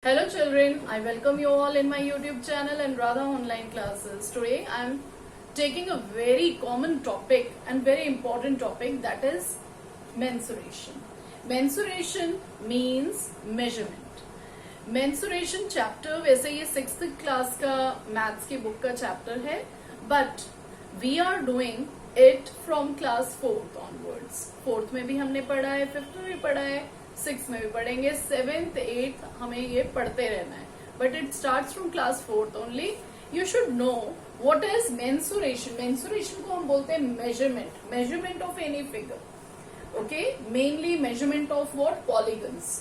Hello children, I welcome you all in my YouTube channel and Radha online classes. Today I am taking a very common topic and very important topic, that is mensuration. Mensuration means measurement. Mensuration chapter वैसे ये 6th class का maths की book का chapter है, but we are doing it from class 4th onwards. 4th में भी हमने पढ़ा है, 5th में भी पढ़ा है, 6th में भी पढ़ेंगे, 7th 8th हमें ये पढ़ते रहना है. But it starts from class 4th only. You should know what is mensuration. Mensuration को हम बोलते हैं measurement. Measurement of any figure. Okay? Mainly measurement of what? Polygons.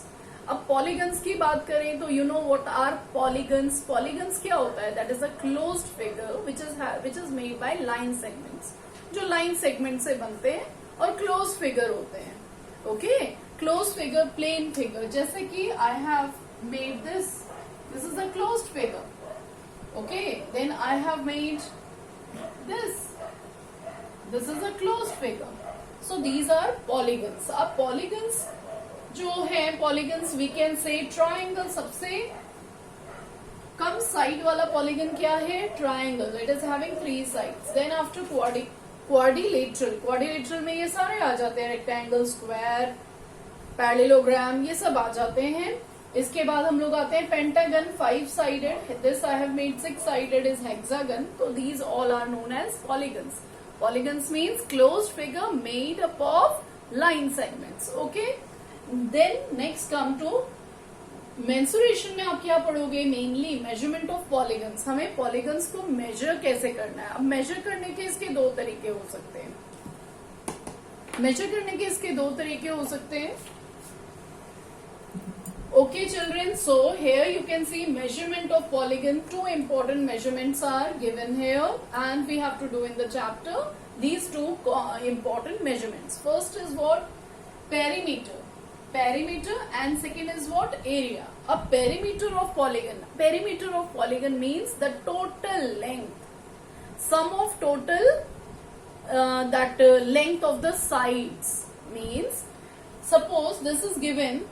अब polygons की बात करें तो you know what are polygons. Polygons क्या होता है? That is a closed figure which is made by line segments. जो line segment से बनते हैं और closed figure होते हैं. Okay? Closed figure, plain figure. जैसे कि I have made this. This is a closed figure. Okay. Then I have made this. This is a closed figure. So these are polygons. अब polygons जो है, polygons we can say triangle. सबसे कम side वाला polygon क्या है? Triangle. It is having 3 sides. Then after quadrilateral. Quadrilateral में ये सारे आ जाते हैं, rectangle, square, पैरेललोग्राम, ये सब आ जाते हैं. इसके बाद हम लोग आते हैं pentagon, 5 sided. This I have made 6 sided is hexagon. तो these all are known as polygons. Polygons means closed figure made up of line segments. Okay. Then next come to mensuration में आप क्या पढ़ोगे? Mainly measurement of polygons. हमें polygons को measure कैसे करना है? अब मेजर करने के इसके 2 तरीके हो सकते हैं. मेजर करने के इसके 2 तरीके हो सकते हैं. Okay children, so here you can see measurement of polygon. 2 important measurements are given here and we have to do in the chapter these 2 important measurements. First is what? Perimeter. Perimeter and second is what? Area. A perimeter of polygon. Perimeter of polygon means the total length. Sum of total length of the sides means, suppose this is given.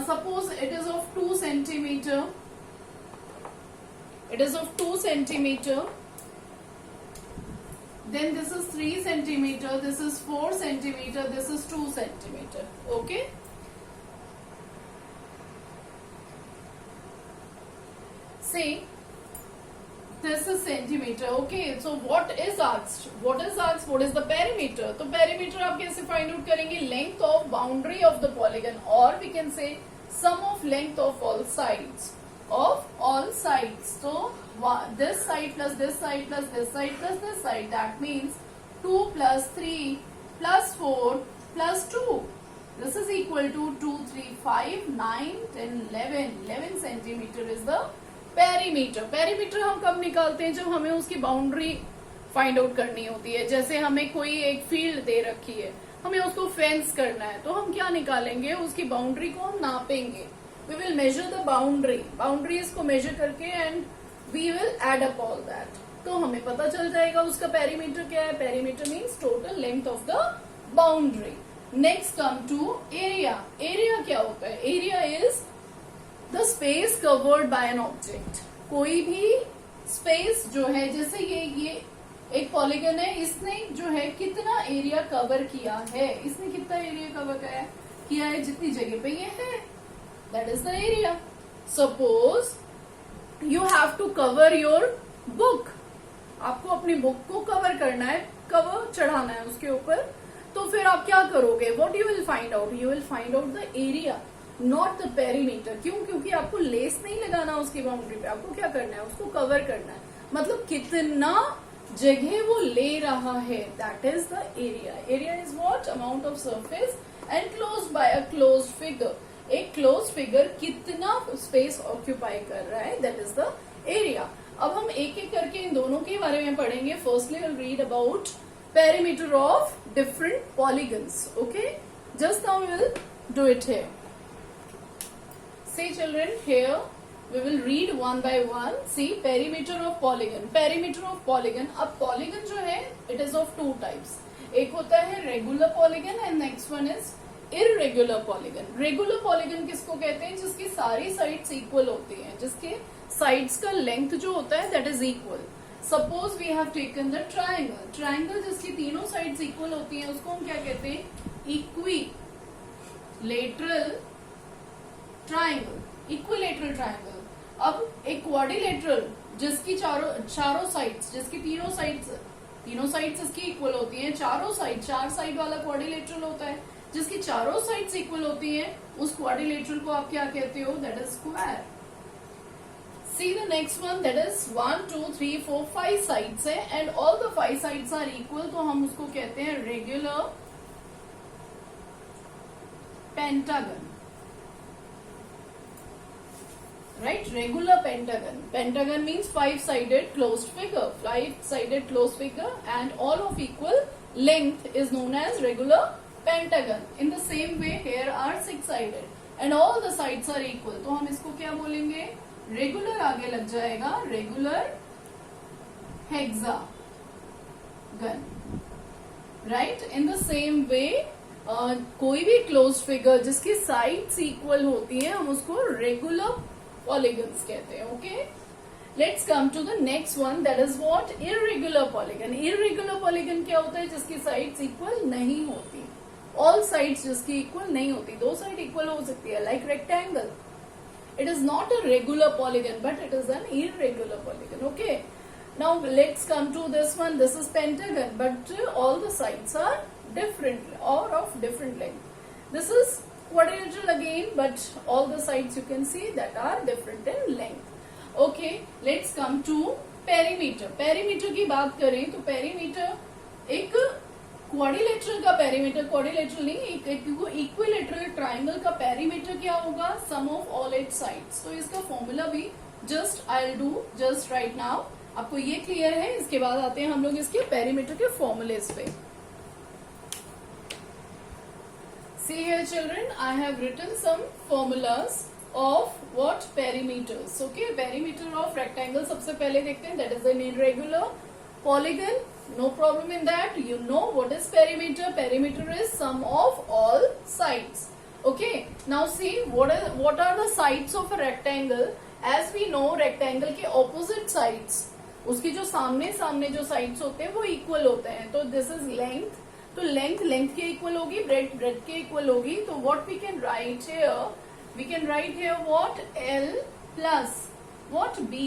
Suppose it is of 2 centimeter. It is of 2 centimeter. Then this is 3 centimeter. This is 4 centimeter. This is 2 centimeter. Okay. See, this is centimeter. Okay. So what is asked? What is asked? What is the perimeter? तो perimeter आप कैसे find out करेंगे? Length of boundary of the polygon, or we can say sum of length of all sides. Of all sides. So this side plus this side plus this side plus this side. That means 2 plus 3 plus 4 plus 2. This is equal to 2, 3, 5, 9, 10, 11. 11 centimeter is the perimeter. Perimeter हम कब निकालते हैं? जब हमें उसकी boundary find out करनी होती है. जैसे हमें कोई एक फील्ड दे रखी है, हमें उसको फेंस करना है, तो हम क्या निकालेंगे? उसकी बाउंड्री को हम नापेंगे. We will measure the boundary. Boundaries को मेजर करके and we will add up all that. तो हमें पता चल जाएगा उसका पेरीमीटर क्या है. Perimeter means total length of the boundary. Next come to area. Area क्या होता है? Area is the space covered by an object. कोई भी स्पेस जो है, जैसे ये एक पॉलीगन है, इसने जो है कितना एरिया कवर किया है. इसने कितना एरिया कवर किया है जितनी जगह पे ये है, that is the area. Suppose you have to cover your book. आपको अपनी बुक को कवर करना है, कवर चढ़ाना है उसके ऊपर. तो फिर आप क्या करोगे? What you will find out? You will find out the area, not the perimeter. क्यों? क्योंकि आपको लेस नहीं लगाना उसकी बाउंड्री पे. आपको क्या करना है? उसको कवर करना है. मतलब कितना जगह वो ले रहा है, that is the area. Area is what? Amount of surface enclosed bye a closed figure. एक क्लोज्ड फिगर कितना स्पेस ऑक्यूपाई कर रहा है, दैट इज द एरिया. अब हम एक एक करके इन दोनों के बारे में पढ़ेंगे. Firstly will read about perimeter of different polygons. Okay, just now we will do it here. See children, here we will read one by one. See, perimeter of polygon. Perimeter of polygon. अब polygon जो है, it is of 2 types. एक होता है regular polygon and next one is irregular polygon. Regular polygon किसको कहते हैं? जिसकी सारी साइड्स इक्वल होती हैं, जिसके साइड्स का लेंथ जो होता है that is equal. Suppose we have taken the triangle. Triangle जिसकी तीनों साइड्स इक्वल होती हैं उसको हम क्या कहते हैं? Equilateral triangle. Equilateral triangle. अब एक क्वाड्रिलेटरल जिसकी चारों साइड्स, जिसकी तीनों साइड्स इसकी इक्वल होती हैं, चार साइड वाला क्वाड्रिलेटरल होता है। जिसकी चारों साइड्स इक्वल होती हैं उस क्वाड्रिलेटरल को आप क्या कहते हो? That is square. See the next one, that is 1 2 3 4 5 sides है and all the 5 sides are equal, तो हम उसको कहते हैं regular pentagon, right? Regular pentagon. Pentagon means 5-sided closed figure. 5-sided closed figure and all of equal length is known as regular pentagon. In the same way here are 6-sided and all the sides are equal, तो हम इसको क्या बोलेंगे? Regular आगे लग जाएगा, regular hexagon, right? In the same way कोई भी क्लोज्ड फिगर जिसकी साइड्स इक्वल होती हैं हम उसको रेगुलर पॉलीगन्स कहते हैं। Okay, let's come to the next one, that is what? Irregular polygon. Irregular polygon क्या होता है? जिसकी साइड्स इक्वल नहीं होती, ऑल साइड्स जिसकी इक्वल नहीं होती। दो साइड इक्वल हो सकती है, like rectangle. It is not a regular polygon, but it is an irregular polygon. Okay. Now let's come to this one. This is pentagon, but all the sides are different or of different length. This is quadrilateral again, but all the sides you can see that are different in length. Okay. Let's come to perimeter. Perimeter की बात करें तो perimeter एक quadrilateral का perimeter, quadrilateral नहीं, एक equilateral triangle का perimeter क्या होगा? सम ऑफ ऑल इट्स साइड्स। तो इसका फॉर्मूला भी just I will do just right now. आपको ये क्लियर है? इसके बाद आते हैं हम लोग इसके पेरीमीटर के फॉर्मूलेस पे। See here children, I have written some formulas of what? Perimeters. Okay, perimeter of rectangle सबसे पहले देखते हैं, that is an irregular polygon. No problem in that. You know what is perimeter? Perimeter is sum of all sides. Okay. Now see what are the sides of a rectangle? As we know, rectangle के opposite sides, उसकी जो सामने जो sides होते हैं वो equal होते हैं। तो this is length. तो length के equal होगी, breadth के equal होगी। तो what we can write here? We can write here what? L plus what? B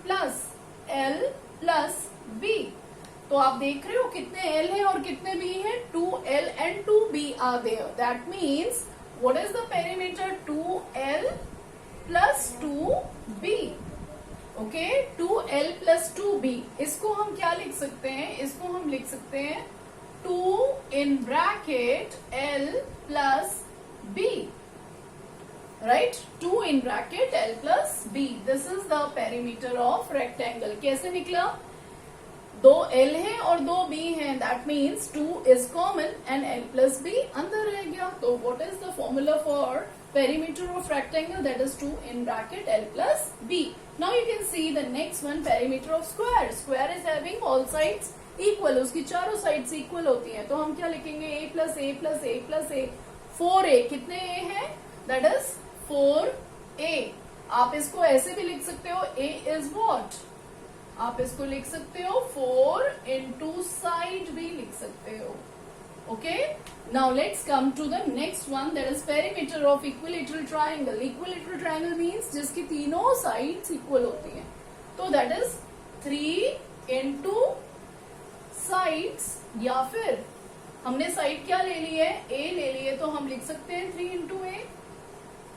plus L plus B. तो आप देख रहे हो कितने L है और कितने B है? 2L and 2B are there. That means what is the perimeter? 2L plus 2B. Okay, 2L plus 2B. इसको हम क्या लिख सकते हैं? इसको हम लिख सकते हैं 2 in bracket L plus B. Right? 2 in bracket L plus B. This is the perimeter of rectangle. कैसे निकला? दो L है और दो B है, that means 2 is common and L plus B अंदर रह गया। तो what is the formula for perimeter of rectangle? That is 2 in bracket L plus B. Now you can see the next one, perimeter of square. Square is having all sides equal, उसकी चारों sides equal होती हैं। तो हम क्या लिखेंगे? A plus A plus A plus A, 4A। कितने A है? That is 4A. आप इसको ऐसे भी लिख सकते हो, A is what? आप इसको लिख सकते हो 4 into side भी लिख सकते हो। Okay? Now let's come to the next one, that is perimeter of equilateral triangle. Equilateral triangle means जिसकी तीनों sides equal होती हैं। तो that is 3 into sides, या फिर हमने side क्या ले ली है? A ले ली है, तो हम लिख सकते हैं 3 into A।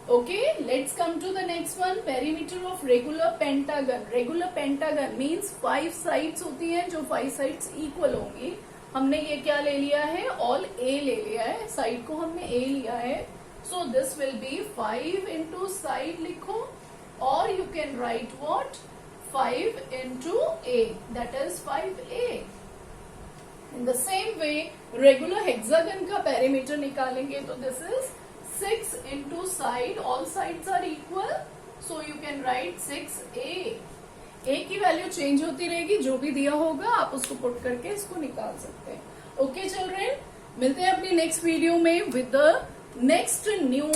Okay, let's come to the next one, perimeter of regular pentagon. Regular pentagon means 5 sides होती हैं जो 5 sides equal होंगी। हमने ये क्या ले लिया है? all A ले लिया है, side को हमने A लिया है। So this will be 5 into side लिखो, or you can write what? 5 into A, that is 5A. In the same way, regular hexagon का perimeter निकालेंगे तो this is 6 into side, all sides are equal, so you can write 6A. A की value change होती रहेगी, जो भी दिया होगा आप उसको पुट करके इसको निकाल सकते हैं। ओके चिल्ड्रेन, मिलते हैं अपनी नेक्स्ट वीडियो में विद द नेक्स्ट न्यू